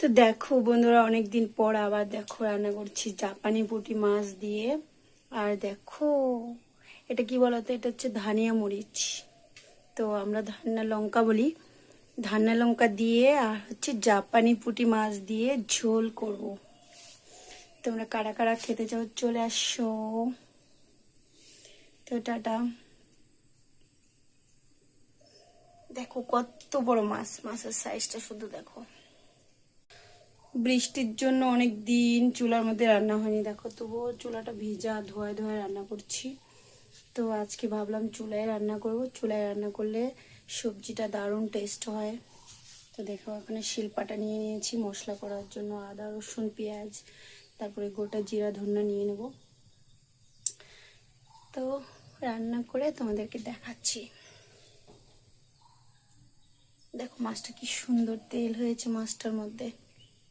তো দেখো বন্ধুরা, অনেকদিন পর আবার দেখো রান্না করছি জাপানি পুঁটি মাছ দিয়ে। আর দেখো এটা কি বলতো, এটা হচ্ছে ধানিয়া মরিচ, তো আমরা ধান্না লঙ্কা বলি। ধান্না লঙ্কা দিয়ে আর হচ্ছে জাপানি পুঁটি মাছ দিয়ে ঝোল করব। তোমরা কারা কারা খেতে চাও চলে আসো। তো টাটা। দেখো কত বড় মাছ, মাছের সাইজটা শুধু দেখো। বৃষ্টির জন্য অনেক দিন চুলার মধ্যে রান্না হয়নি, দেখো তবুও চুলাটা ভিজা, ধোয়া ধোয়া রান্না করছি। তো আজকে ভাবলাম চুলায় রান্না করব, চুলায় রান্না করলে সবজিটা দারুণ টেস্ট হয়। তো দেখো এখানে শিলপাটা নিয়ে নিয়েছি মশলা করার জন্য, আদা রসুন পেঁয়াজ, তারপরে গোটা জিরা ধনিয়া নিয়ে নেব। তো রান্না করে তোমাদেরকে দেখাচ্ছি। দেখো মাছটা কি সুন্দর তেল হয়েছে মাছটার মধ্যে।